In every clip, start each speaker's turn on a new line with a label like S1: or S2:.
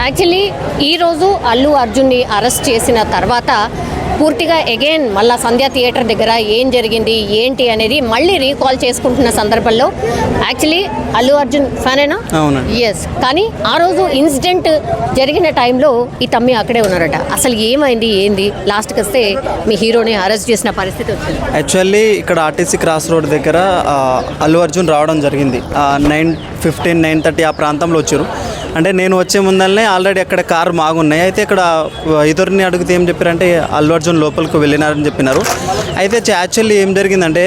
S1: Actually ఈరోజు అల్లు అర్జున్ని arrest చేసిన తర్వాత పూర్తిగా అగైన్ మళ్ళీ సంధ్యా థియేటర్ దగ్గర ఏం జరిగింది ఏంటి అనేది మళ్ళీ రీకాల్ చేసుకుంటున్న సందర్భంలో యాక్చువల్లీ అల్లు అర్జున్ ఫ్యానేనా?
S2: అవును.
S1: ఎస్. కానీ ఆ రోజు ఇన్సిడెంట్ జరిగిన టైంలో ఈ తమ్మి అక్కడే ఉన్నారట. అసలు ఏమైంది ఏంది లాస్ట్కి వస్తే మీ హీరోని అరెస్ట్ చేసిన పరిస్థితి వచ్చింది.
S2: యాక్చువల్లీ ఇక్కడ ఆర్టీసీ క్రాస్ రోడ్ దగ్గర అల్లు అర్జున్ రావడం జరిగింది. 9:15, 9:30 ఆ ప్రాంతంలో వచ్చారు. అంటే నేను వచ్చే ముందరనే ఆల్రెడీ అక్కడ కారు మాగున్నాయి. అయితే ఇక్కడ ఇద్దరిని అడిగితే ఏం చెప్పారంటే అల్లు అర్జున్ లోపలికి వెళ్ళినారని చెప్పినారు. అయితే యాక్చువల్లీ ఏం జరిగిందంటే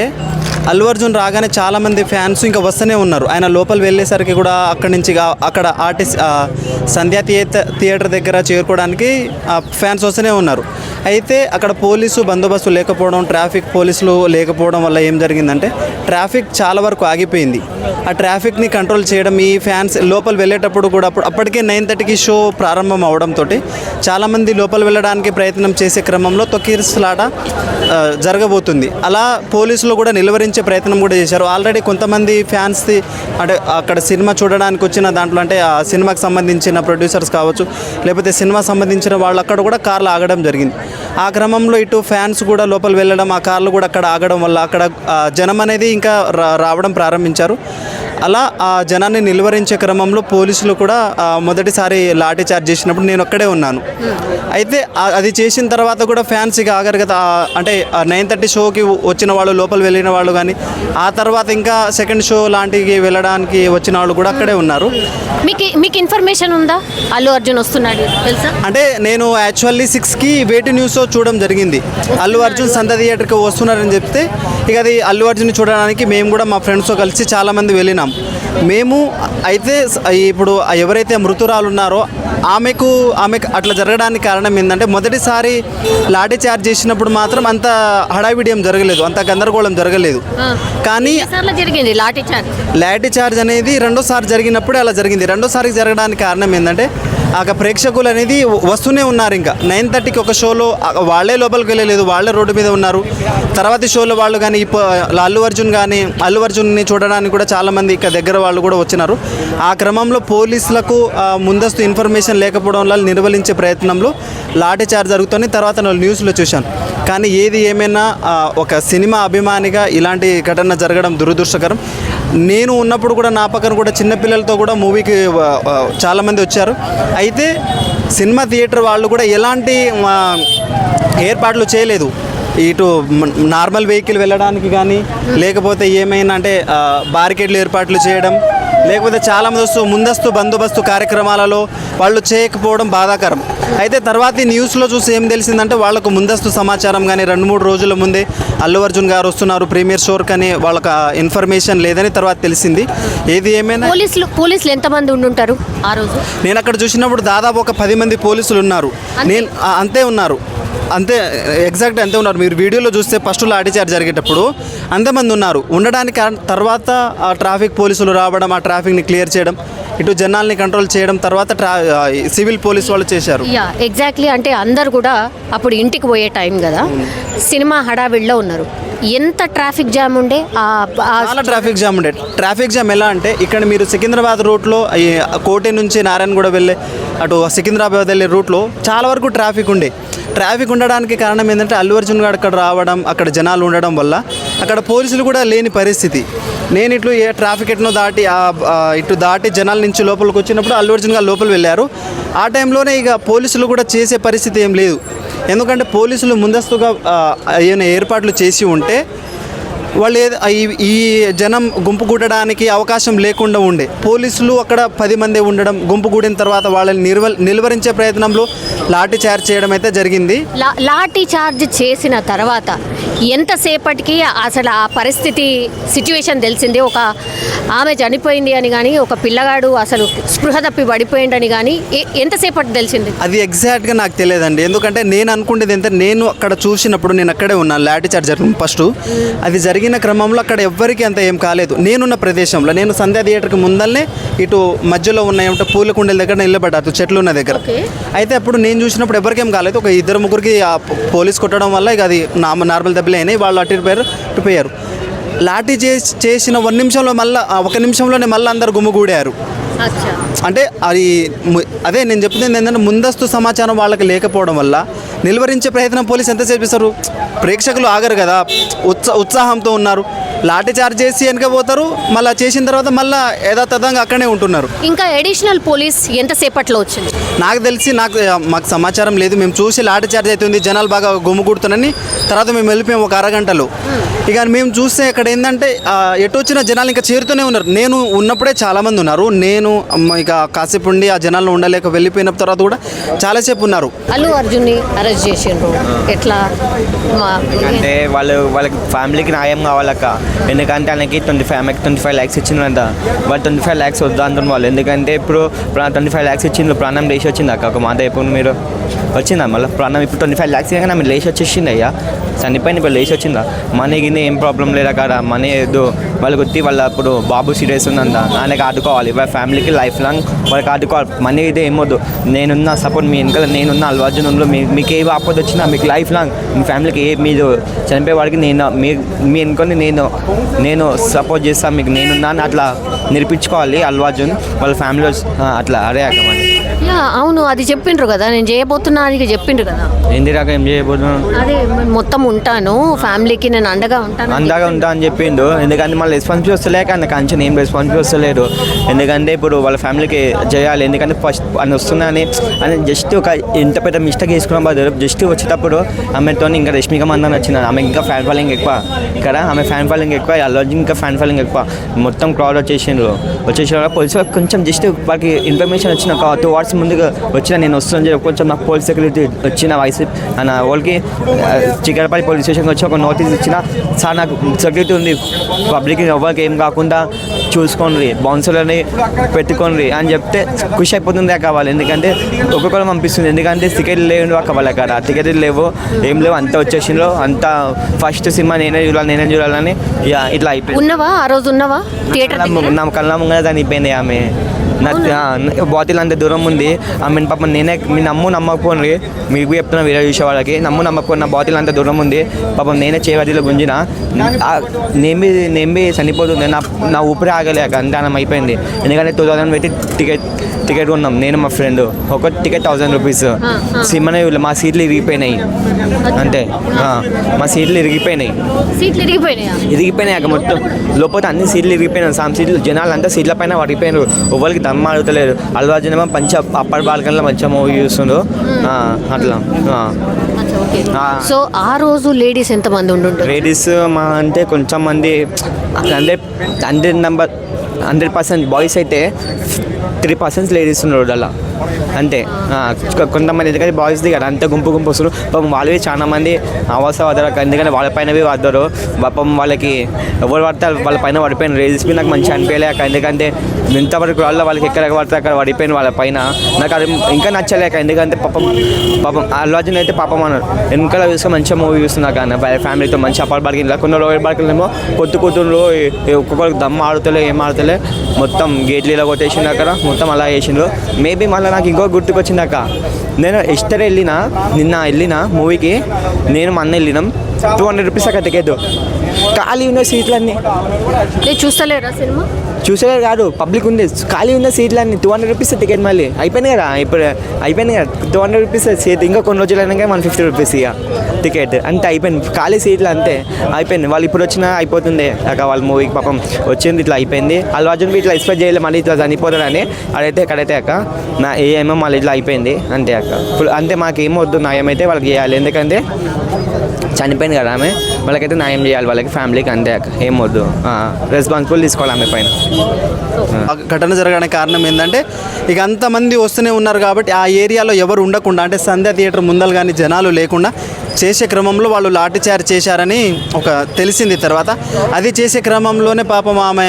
S2: అల్లు అర్జున్ రాగానే చాలామంది ఫ్యాన్స్ ఇంకా వస్తూనే ఉన్నారు. ఆయన లోపల వెళ్ళేసరికి కూడా అక్కడి నుంచి అక్కడ ఆర్టిస్ట్ సంధ్యా థియేటర్ దగ్గర చేరుకోవడానికి ఫ్యాన్స్ వస్తూనే ఉన్నారు. అయితే అక్కడ పోలీసు బందోబస్తు లేకపోవడం, ట్రాఫిక్ పోలీసులు లేకపోవడం వల్ల ఏం జరిగిందంటే ట్రాఫిక్ చాలా వరకు ఆగిపోయింది. ఆ ట్రాఫిక్ని కంట్రోల్ చేయడం, ఈ ఫ్యాన్స్ లోపల వెళ్ళేటప్పుడు కూడా అప్పటికే 9:30కి షో ప్రారంభం అవడంతో చాలామంది లోపల వెళ్ళడానికి ప్రయత్నం చేసే క్రమంలో తొక్కిసలాట జరగబోతుంది. అలా పోలీసులు కూడా నిలువరించే ప్రయత్నం కూడా చేశారు. ఆల్రెడీ కొంతమంది ఫ్యాన్స్ది అంటే అక్కడ సినిమా చూడడానికి వచ్చిన దాంట్లో అంటే ఆ సినిమాకి సంబంధించిన ప్రొడ్యూసర్స్ కావచ్చు, లేకపోతే సినిమా సంబంధించిన వాళ్ళు అక్కడ కూడా కార్లు ఆగడం జరిగింది. ఆ క్రమంలో ఇటు ఫ్యాన్స్ కూడా లోపల వెళ్ళడం, ఆ కార్లు కూడా అక్కడ ఆగడం వల్ల అక్కడ జనం అనేది ఇంకా రావడం ప్రారంభించారు. అలా ఆ జనాన్ని నిలువరించే క్రమంలో పోలీసులు కూడా మొదటిసారి లాఠీ చార్జ్ చేసినప్పుడు నేను అక్కడే ఉన్నాను. అయితే అది చేసిన తర్వాత కూడా ఫ్యాన్స్ ఇక ఆగరు కదా. అంటే 9:30 షోకి వచ్చిన వాళ్ళు, లోపల వెళ్ళిన వాళ్ళు కానీ ఆ తర్వాత ఇంకా సెకండ్ షో లాంటివి వెళ్ళడానికి వచ్చిన వాళ్ళు కూడా అక్కడే ఉన్నారు.
S1: మీకు ఇన్ఫర్మేషన్ ఉందా అల్లు అర్జున్ వస్తున్నాడు తెలుసా?
S2: అంటే నేను యాక్చువల్లీ 6కి వేటి న్యూస్ చూడడం జరిగింది. అల్లు అర్జున్ సంధ్యా థియేటర్కి వస్తున్నారని చెప్తే ఇక అది అల్లు అర్జున్ చూడడానికి మేము కూడా మా ఫ్రెండ్స్తో కలిసి చాలామంది వెళ్ళినాం. మేము అయితే ఇప్పుడు ఎవరైతే మృతురాలు ఉన్నారో ఆమెకు అట్లా జరగడానికి కారణం ఏంటంటే మొదటిసారి లాఠీ చార్జ్ చేసినప్పుడు మాత్రం అంత హడావిడి ఏం జరగలేదు, అంత గందరగోళం జరగలేదు. కానీ
S1: జరిగింది
S2: లాఠీ చార్జ్ అనేది రెండోసారి జరిగినప్పుడే అలా జరిగింది. రెండోసారికి జరగడానికి కారణం ఏంటంటే ఆ ప్రేక్షకులు అనేది వస్తూనే ఉన్నారు. ఇంకా 9:30కి ఒక షోలో వాళ్ళే లోపలికి వెళ్ళలేదు, వాళ్ళే రోడ్డు మీద ఉన్నారు. తర్వాతి షోలో వాళ్ళు కానీ అల్లు అర్జున్ని చూడడానికి కూడా చాలామంది ఇక దగ్గర వాళ్ళు కూడా వచ్చినారు. ఆ క్రమంలో పోలీసులకు ముందస్తు ఇన్ఫర్మేషన్ లేకపోవడం వల్ల నిర్వహించే ప్రయత్నంలో లాఠీ చార్జ్ జరుగుతుంది. తర్వాత నేను న్యూస్లో చూశాను. కానీ ఏది ఏమైనా ఒక సినిమా అభిమానిగా ఇలాంటి ఘటన జరగడం దురదృష్టకరం. నేను ఉన్నప్పుడు కూడా నా పక్కన కూడా చిన్నపిల్లలతో కూడా మూవీకి చాలామంది వచ్చారు. అయితే సినిమా థియేటర్ వాళ్ళు కూడా ఎలాంటి ఏర్పాట్లు చేయలేదు. ఇటు నార్మల్ వెహికల్ వెళ్ళడానికి కానీ లేకపోతే ఏమైనా అంటే బారికేడ్లు ఏర్పాట్లు చేయడం, లేకపోతే చాలామంది ముందస్తు బందోబస్తు కార్యక్రమాలలో వాళ్ళు చేయకపోవడం బాధాకరం. అయితే తర్వాత న్యూస్లో చూసి ఏం తెలిసిందంటే వాళ్ళకు ముందస్తు సమాచారం కానీ 2-3 రోజుల ముందే అల్లు అర్జున్ గారు వస్తున్నారు ప్రీమియర్ షోర్ కానీ వాళ్ళకి ఇన్ఫర్మేషన్ లేదని తర్వాత తెలిసింది. ఏది ఏమైనా
S1: పోలీసులు ఎంతమంది ఉండుంటారు ఆ రోజు?
S2: నేను అక్కడ చూసినప్పుడు దాదాపు ఒక 10 మంది పోలీసులు ఉన్నారు. అంతే ఉన్నారు, అంతే ఎగ్జాక్ట్ అంతే ఉన్నారు. మీరు వీడియోలో చూస్తే ఫస్ట్ లాఠీ చార్జ్ జరిగేటప్పుడు అంతమంది ఉన్నారు. ఉండడానికి తర్వాత ఆ ట్రాఫిక్ పోలీసులు రావడం, ఆ ట్రాఫిక్ని క్లియర్ చేయడం, ఇటు జనాల్ని కంట్రోల్ చేయడం తర్వాత సివిల్ పోలీస్ వాళ్ళు చేశారు.
S1: ఎగ్జాక్ట్లీ. అంటే అందరు కూడా అప్పుడు ఇంటికి పోయే టైం కదా, సినిమా హడావిడిలో ఉన్నారు. ఎంత ట్రాఫిక్ జామ్ ఉండే?
S2: చాలా ట్రాఫిక్ జామ్ ఉండే. ట్రాఫిక్ జామ్ ఎలా అంటే ఇక్కడ మీరు సికింద్రాబాద్ రూట్లో కోటి నుంచి నారాయణగూడ వెళ్ళే అటు సికింద్రాబాద్ వెళ్ళే రూట్లో చాలా వరకు ట్రాఫిక్ ఉండే. ట్రాఫిక్ ఉండడానికి కారణం ఏంటంటే అల్లు అర్జున్ గారు అక్కడ రావడం, అక్కడ జనాలు ఉండడం వల్ల అక్కడ పోలీసులు కూడా లేని పరిస్థితి. నేను ఇట్లు ట్రాఫిక్ ఎట్నో దాటి జనాల నుంచి లోపలికి వచ్చినప్పుడు అల్లు అర్జున్ గారు లోపల వెళ్ళారు. ఆ టైంలోనే ఇక పోలీసులు కూడా చేసే పరిస్థితి ఏం లేదు. ఎందుకంటే పోలీసులు ముందస్తుగా ఏమైనా ఏర్పాట్లు చేసి ఉంటే వాళ్ళు ఈ జనం గుంపు కూడడానికి అవకాశం లేకుండా ఉండే. పోలీసులు అక్కడ 10 మంది ఉండడం, గుంపు కూడిన తర్వాత వాళ్ళని నిలువరించే ప్రయత్నంలో లాఠీ చార్జ్ చేయడం అయితే జరిగింది.
S1: లాఠీ చార్జ్ చేసిన తర్వాత ఎంతసేపటికి అసలు ఆ పరిస్థితి సిచ్యువేషన్ తెలిసింది? ఒక ఆమె చనిపోయింది అని కానీ, ఒక పిల్లగాడు అసలు స్పృహ తప్పి పడిపోయిందని కానీ ఎంతసేపటి తెలిసింది?
S2: అది ఎగ్జాక్ట్గా నాకు తెలియదండి. ఎందుకంటే నేను అనుకునేది ఎంత, నేను అక్కడ చూసినప్పుడు నేను అక్కడే ఉన్నాను. లాఠీ చార్జ్ ఫస్ట్ అది జరిగిన క్రమంలో అక్కడ ఎవ్వరికి అంత ఏం కాలేదు. నేనున్న ప్రదేశంలో నేను సంధ్యా థియేటర్కి ముందల్నే ఇటు మధ్యలో ఉన్న ఏమంటే పూల కుండల దగ్గర నిలబడ్డారు, చెట్లు ఉన్న దగ్గర. అయితే అప్పుడు నేను చూసినప్పుడు ఎవరికేం కాలేదు. ఒక 2-3కి పోలీస్ కొట్టడం వల్ల ఇక అది నార్మల్ దెబ్బలే అయినాయి. వాళ్ళు అటు పోయారు. లాఠీ చేసిన 1 నిమిషంలో మళ్ళీ 1 నిమిషంలోనే మళ్ళీ అందరు గుమ్ముగూడారు.
S1: అచ్చా.
S2: అంటే అది అదే నేను చెప్తుంది ఏంటంటే ముందస్తు సమాచారం వాళ్ళకి లేకపోవడం వల్ల నిలువరించే ప్రయత్నం పోలీసు ఎంత చేపిస్తారు, ప్రేక్షకులు ఆగరు కదా, ఉత్సాహంతో ఉన్నారు, లాఠీ చార్జ్ చేసి వెనక పోతారు, మళ్ళీ చేసిన తర్వాత మళ్ళీ యథాతథంగా అక్కడే ఉంటున్నారు.
S1: ఇంకా అడిషనల్ పోలీస్ ఎంతసేపట్లో వచ్చింది?
S2: నాకు తెలిసి మాకు సమాచారం లేదు, మేము చూసి లాఠీ చార్జ్ అవుతుంది జనాలు బాగా గుమ్ముకూడుతున్నారని తర్వాత మేము వెళ్ళిపోయాము ఒక అరగంటలో. ఇక మేము చూస్తే ఇక్కడ ఏంటంటే ఎటు వచ్చిన జనాలు ఇంకా చేరుతూనే ఉన్నారు. నేను ఉన్నప్పుడే చాలామంది ఉన్నారు, నేను ఇక కాసేపు ఉండి ఆ జనాల్లో ఉండలేక వెళ్ళిపోయిన తర్వాత కూడా చాలాసేపు ఉన్నారు.
S1: అల్లు అర్జున్ని అరెస్ట్ చేసిండ్రు, ఎట్లా?
S3: అంటే వాళ్ళకి ఫ్యామిలీకి న్యాయం కావాలక్క. ఎందుకంటే ఆయనకి 25 lakhs ఇచ్చిందంట. వాళ్ళు 25 lakhs వద్దా అంటున్న వాళ్ళు. ఎందుకంటే ఇప్పుడు 25 lakhs ఇచ్చిండ్రు, ప్రాణం లేచి వచ్చింది అక్క. ఒక మాట ఇప్పుడు మీరు వచ్చిందా మళ్ళీ ప్రాణం? ఇప్పుడు 25 lakhs కానీ ఆమె లేచి వచ్చేసింది అయ్యా, చనిపోయిన ఇప్పుడు లేచి వచ్చిందా? మనీ గిన్నె ఏం ప్రాబ్లం లేదు అక్కడ, మనీ ఏదో వాళ్ళకి వచ్చి వాళ్ళ ఇప్పుడు బాబు సీరియస్ ఉందంట, ఆయనకి ఆడుకోవాలి, వాళ్ళ ఫ్యామిలీకి లైఫ్ లాంగ్ వాళ్ళకి ఆడుకోవాలి. మనీ ఇదే ఏమొద్దు, నేనున్నా సపోర్ట్ మీ వెనకాల నేనున్నా, అల్లు అర్జున్ మీకు ఏ ఆపద వచ్చినా మీకు లైఫ్ లాంగ్ మీ ఫ్యామిలీకి మీరు చనిపోయే వాడికి మీ వెనుకొని నేను సపోర్ట్ చేస్తాను, మీకు నేనున్నా అని అట్లా నిరూపించుకోవాలి అల్లు అర్జున్ వాళ్ళ ఫ్యామిలీలో. అట్లా అరే అక్కమని
S1: అవును, అది చెప్పిండ్రు కదా, నేను చేయబోతున్నా అది చెప్పిండ్రు కదా.
S3: ఏంది రాక ఏం చేయబోతున్నాను,
S1: అదే మొత్తం ఉంటాను ఫ్యామిలీకి, నేను అండగా ఉంటాను
S3: అని చెప్పిండు. ఎందుకంటే మళ్ళీ రెస్పాన్సిబిలిటీ వస్తలేక అందుకు అంచనా ఏం రెస్పాన్సిబిలిటీ వస్తలేరు. ఎందుకంటే ఇప్పుడు వాళ్ళ ఫ్యామిలీకి చేయాలి. ఎందుకంటే ఫస్ట్ అని వస్తున్నాయని అని జస్ట్ ఒక ఎంత పెద్ద మిస్టేక్ చేసుకున్నాం బదులు జస్ట్ వచ్చేటప్పుడు ఆమెతో ఇంకా రష్మిక మందన్ వచ్చింది, ఆమె ఇంకా ఫ్యాన్ ఫాలోయింగ్ ఎక్కువ ఇక్కడ, ఆమె ఫ్యాన్ ఫాలోయింగ్ ఎక్కువ, అల్లు అర్జున్ ఇంకా ఫ్యాన్ ఫాలోయింగ్ ఎక్కువ, మొత్తం క్రౌడ్ వచ్చేసిన పోలీసు కొంచెం జస్ట్ వాళ్ళకి ఇన్ఫర్మేషన్ వచ్చిన ఒక 2 hours ముందుగా వచ్చిన నేను వస్తున్నాను చెప్పి కొంచెం నాకు పోలీస్ సెక్యూరిటీ వచ్చిన వయసు అన్న వాళ్ళకి చిక్కడపల్లి పోలీస్ స్టేషన్కి వచ్చి ఒక నోటీస్ ఇచ్చిన, సార్ నాకు సెక్యూరిటీ ఉంది, పబ్లిక్ ఎవరికి ఏం కాకుండా చూసుకోండి, బౌన్సర్లని పెట్టుకోండి అని చెప్తే ఖుషి అయిపోతుంది కావాలి. ఎందుకంటే ఒక్కొక్కరు పంపిస్తుంది, ఎందుకంటే టికెట్లు లేవు కావాలి అక్కడ, టికెట్లు లేవు ఏం లేవు, అంతా వచ్చేసిండ్రు, అంతా ఫస్ట్ సినిమా నేనే చూడాలని ఇట్లా అయిపోయింది.
S1: ఉన్నవా ఆ రోజు? ఉన్నవా థియేటర్?
S3: నా కళ్ళ ముంగనే చనిపోయింది ఆమె. నాకు బాటిల్ అంత దూరం ఉంది ఆమె పాప, నేనే మీ నమ్మకపోండి, మీకు చెప్తున్నా వీడియో చూసే వాళ్ళకి, నమ్మకపోండి, నా బాటిల్ అంత దూరం ఉంది పాపం, నేనే చేవదిలో గుంజిన, నేను చనిపోతుంది, నా ఊపిరి ఆగలేక అంత అయిపోయింది. ఎందుకంటే 2000 పెట్టి టికెట్ కొన్నాం నేను మా ఫ్రెండ్, ఒక టికెట్ 1000 rupees. సినిమానే మా సీట్లు ఇరిగిపోయినాయి అంతే, మా సీట్లు ఇరిగిపోయినాయి అక్క మొత్తం లోపల అన్ని సీట్లు ఇరిగిపోయినాయి, సీట్లు జనాలు అంతా సీట్ల పైన పడిపోయినారు, ఎవరికి దమ్మ అడుగుతలేరు. అల్లు అర్జున్ ఏమో మంచిగా అప్పటి బాల్కనీలో మంచిగా మూవీ చూస్తుండ్రు అట్లా.
S1: సో ఆ రోజు లేడీస్ ఎంతమంది ఉండుంటారు?
S3: లేడీస్ మా అంటే కొంచెం మంది 100% బాయ్స్ అయితే 3% లేడీస్ ఉన్నారు అలా అంతే. కొంతమంది ఎందుకంటే బాయ్స్ది కదా అంత గుంపు వస్తారు పాపం, వాళ్ళవి చాలా మంది అవాస వదలక, ఎందుకంటే వాళ్ళపైనవి వద్దరు పాపం, వాళ్ళకి ఎవరు పడతారు వాళ్ళ పైన పడిపోయిన రేజెస్ నాకు మంచిగా అనిపించలేక, ఎందుకంటే ఎంతవరకు వాళ్ళకి ఎక్కడ పడితే అక్కడ పడిపోయిన వాళ్ళ పైన నాకు అది ఇంకా నచ్చలేక. ఎందుకంటే పాపం అల్లు అర్జున్ అయితే పాపం అన్నారు వెనకాల చూస్తే మంచిగా మూవీ చూస్తున్నా కానీ ఫ్యామిలీతో మంచి అపార్ట్ బార్కింగ్, కొన్ని లోయర్ బార్కింగ్లేమో కొట్టుకుంటుండ్రు, ఒక్కొక్కరికి దమ్మ ఆడుతలే ఏం ఆడుతలే, మొత్తం గేట్లు ఇలా కొట్టేసిండు అక్కడ, మొత్తం అలా వేసిండ్రు. మేబీ మళ్ళీ నాకు ఇంకో గుర్తుకొచ్చిందాక, నేను ఎస్టర్ నిన్న వెళ్ళిన మూవీకి, నేను మా అన్న వెళ్ళినాం, 200 rupees అక్కడ టికెట్, ఖాళీ ఉన్న సీట్లన్నీ
S1: చూస్తలేరా సినిమా?
S3: చూసేది కాదు, పబ్లిక్ ఉంది, ఖాళీ ఉన్న సీట్లన్నీ 200 rupees టికెట్, మళ్ళీ అయిపోయింది కదా, ఇప్పుడు అయిపోయింది కదా 200 rupees సీట్, ఇంకా కొన్ని రోజులు అయినాక 150 rupees ఇక టికెట్ అంతే అయిపోయింది, ఖాళీ సీట్లు అంతే అయిపోయింది. వాళ్ళు ఇప్పుడు వచ్చినా అయిపోతుంది అక్క, వాళ్ళ మూవీకి పాపం వచ్చింది ఇట్లా అయిపోయింది. అల్లు అర్జున్ ఇట్లా ఎక్స్పెక్ట్ చేయలేదు మళ్ళీ ఇట్లా చనిపోతాడని, అదైతే ఎక్కడైతే అక్క నా ఏమో మళ్ళీ ఇట్లా అయిపోయింది అంతే అక్క. ఇప్పుడు అంతే మాకు ఏమొద్దు, న్యాయం అయితే వాళ్ళకి చేయాలి, ఎందుకంటే చనిపోయింది కదా ఆమె, వాళ్ళకైతే న్యాయం చేయాలి వాళ్ళకి ఫ్యామిలీకి అంతే అక్క, ఏమొద్దు, రెస్పాన్సిబుల్ తీసుకోవాలి ఆమె పైన.
S2: ఘటన జరగడానికి కారణం ఏంటంటే ఇక అంతమంది వస్తూనే ఉన్నారు కాబట్టి ఆ ఏరియాలో ఎవరు ఉండకుండా, అంటే సంధ్య థియేటర్ ముందలు కానీ జనాలు లేకుండా చేసే క్రమంలో వాళ్ళు లాఠీ చార్జ్ చేశారని తెలిసింది. తర్వాత అది చేసే క్రమంలోనే పాపం ఆమె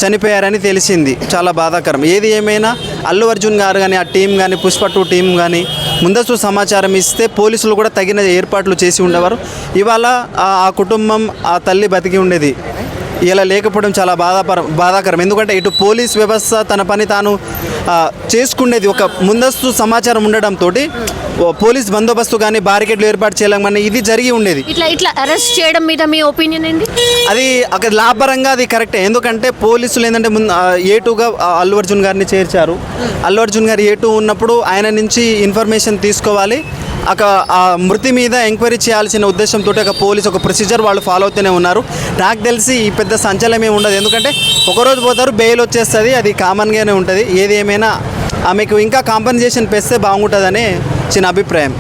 S2: చనిపోయారని తెలిసింది. చాలా బాధాకరం. ఏది ఏమైనా అల్లు అర్జున్ గారు కానీ ఆ టీం కానీ పుష్ప 2 టీం కానీ ముందస్తు సమాచారం ఇస్తే పోలీసులు కూడా తగిన ఏర్పాట్లు చేసి ఉండేవారు. ఇవాళ ఆ కుటుంబం, ఆ తల్లి బతికి ఉండేది. ఇలా లేకపోవడం చాలా బాధాకరం. ఎందుకంటే ఇటు పోలీస్ వ్యవస్థ తన పని తాను చేసుకునేది ఒక ముందస్తు సమాచారం ఉండడంతో పోలీస్ బందోబస్తు కానీ బారికేడ్లు ఏర్పాటు చేయలేమని ఇది జరిగి ఉండేది.
S1: ఇట్లా అరెస్ట్ చేయడం మీద మీ ఒపీనియన్ ఏంటి?
S2: అది అక్కడ లాభపరంగా అది కరెక్టే. ఎందుకంటే పోలీసులు ఏంటంటే ముందు A2గా అల్లు అర్జున్ గారిని చేర్చారు. అల్లు అర్జున్ గారు A2 ఉన్నప్పుడు ఆయన నుంచి ఇన్ఫర్మేషన్ తీసుకోవాలి, ఆ మృతి మీద ఎంక్వైరీ చేయాల్సిన ఉద్దేశంతో ఒక పోలీస్ ఒక ప్రొసీజర్ వాళ్ళు ఫాలో అవుతూనే ఉన్నారు. నాకు తెలిసి ఈ పెద్ద సంచలనం ఉండదు. ఎందుకంటే ఒకరోజు పోతారు, బెయిల్ వచ్చేస్తుంది, అది కామన్గానే ఉంటుంది. ఏది ఏమైనా ఆమెకు ఇంకా కాంపన్సేషన్ పెస్తే బాగుంటుందని చిన్న అభిప్రాయం.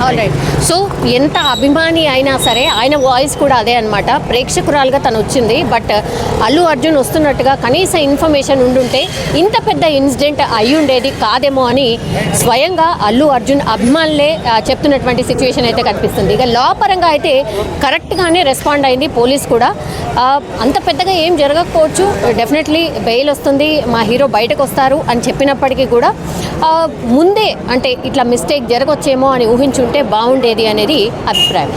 S1: ఆల్రైట్. సో ఎంత అభిమాని అయినా సరే ఆయన వాయిస్ కూడా అదే అనమాట. ప్రేక్షకురాలుగా తను వచ్చింది, బట్ అల్లు అర్జున్ వస్తున్నట్టుగా కనీస ఇన్ఫర్మేషన్ ఉండుంటే ఇంత పెద్ద ఇన్సిడెంట్ అయి ఉండేది కాదేమో అని స్వయంగా అల్లు అర్జున్ అభిమానులే చెప్తున్నటువంటి సిచ్యువేషన్ అయితే కనిపిస్తుంది. ఇక లా పరంగా అయితే కరెక్ట్గానే రెస్పాండ్ అయింది పోలీస్ కూడా. అంత పెద్దగా ఏం జరగకపోవచ్చు, డెఫినెట్లీ బెయిల్ వస్తుంది, మా హీరో బయటకు వస్తారు అని చెప్పినప్పటికీ కూడా ముందే అంటే ఇట్లా మిస్టేక్ జరగవచ్చేమో అని ఊహించుంటే బాగుండేది అనేది అభిప్రాయం.